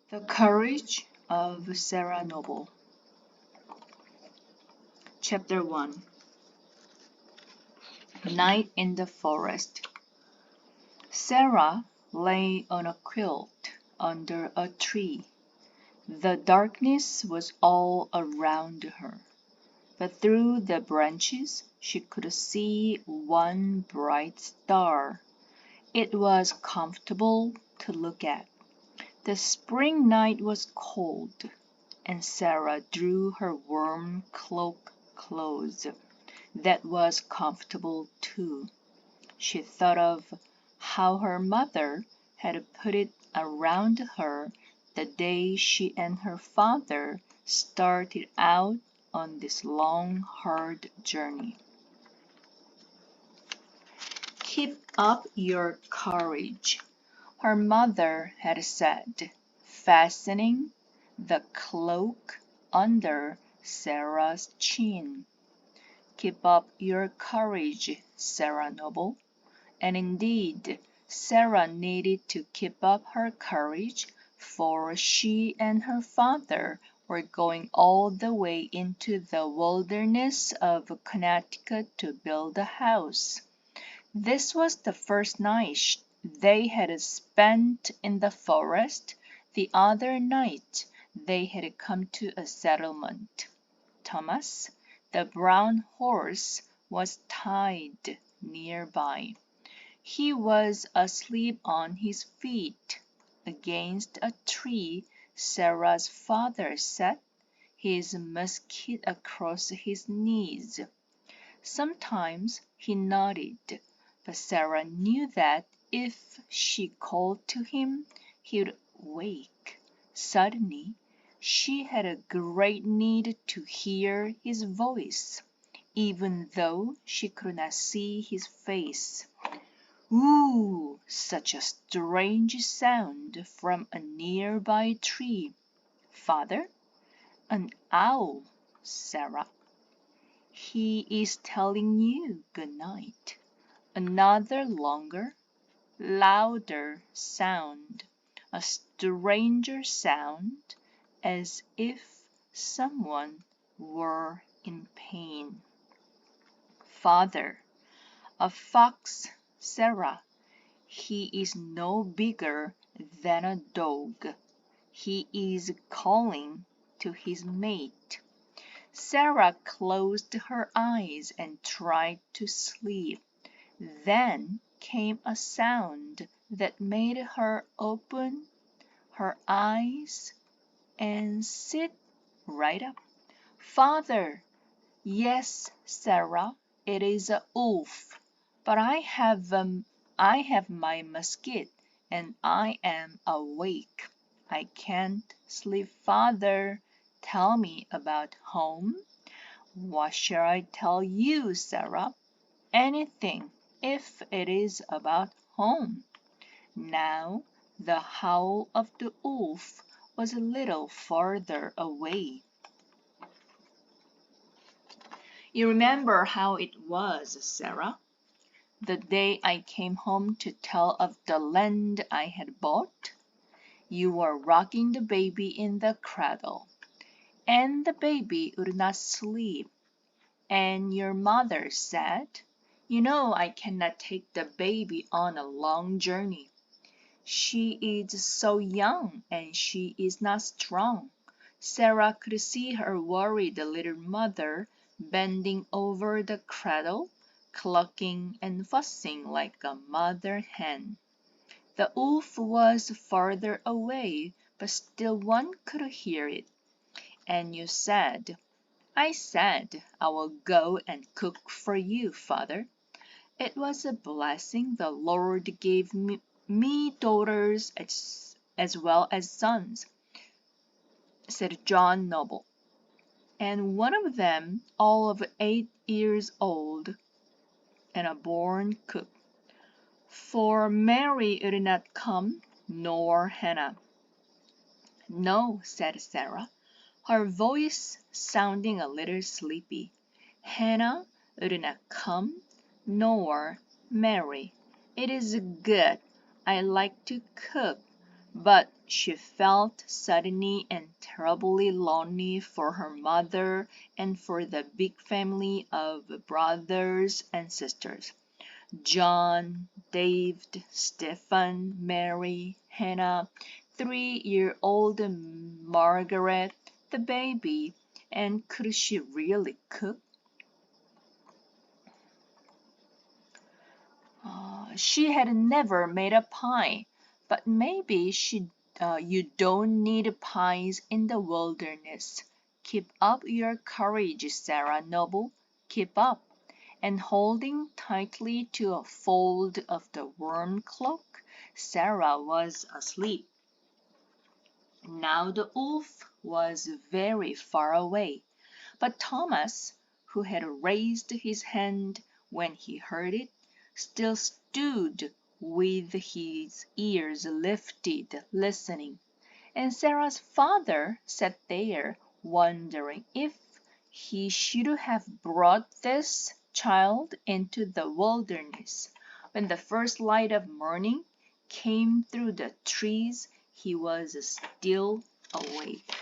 The Courage of Sarah Noble. Chapter 1. Night in the Forest. Sarah lay on a quilt under a tree. The darkness was all around her, but through the branches she could see one bright star. It was comfortable to look at. The spring night was cold, and Sarah drew her warm cloak close. That was comfortable too. She thought of how her mother had put it around her the day she and her father started out on this long, hard journey. Keep up your courage, her mother had said, fastening the cloak under Sarah's chin. Keep up your courage, Sarah Noble. And indeed, Sarah needed to keep up her courage, for she and her father were going all the way into the wilderness of Connecticut to build a house. This was the first night they had spent in the forest. The other night they had come to a settlement. Thomas, the brown horse, was tied nearby. He was asleep on his feet against a tree. Sarah's father sat, his musket across his knees. Sometimes he nodded, but Sarah knew that if she called to him, he would wake. Suddenly, she had a great need to hear his voice, even though she could not see his face. Ooh! Such a strange sound from a nearby tree. Father? An owl, Sarah. He is telling you good night. Another longer, louder sound, a stranger sound, as if someone were in pain. Father, a fox, Sarah. He is no bigger than a dog. He is calling to his mate. Sarah closed her eyes and tried to sleep. Then came a sound that made her open her eyes and sit right up. Father! Yes, Sarah, it is a wolf, but I have my musket and I am awake. I can't sleep, Father. Tell me about home. What shall I tell you, Sarah? Anything, if it is about home. Now the howl of the wolf was a little farther away. You remember how it was, Sarah? The day I came home to tell of the land I had bought? You were rocking the baby in the cradle, and the baby would not sleep. And your mother said, "You know I cannot take the baby on a long journey. She is so young and she is not strong." Sarah could see her worried little mother bending over the cradle, clucking and fussing like a mother hen. The wolf was farther away, but still one could hear it. And you said, "I said I will go and cook for you, Father." It was a blessing the Lord gave me daughters as well as sons, said John Noble, and one of them all of 8 years old, and a born cook. For Mary would not come, nor Hannah. No, said Sarah, her voice sounding a little sleepy. Hannah would not come, nor Mary. It is good. I like to cook. But she felt suddenly and terribly lonely for her mother and for the big family of brothers and sisters. John, David, Stephen, Mary, Hannah, 3-year-old Margaret, the baby, and could she really cook? She had never made a pie, but maybe you don't need pies in the wilderness. Keep up your courage, Sarah Noble. Keep up. And holding tightly to a fold of the warm cloak, Sarah was asleep. Now the wolf was very far away, but Thomas, who had raised his hand when he heard it, still stood with his ears lifted, listening. And Sarah's father sat there, wondering if he should have brought this child into the wilderness. When the first light of morning came through the trees, he was still awake.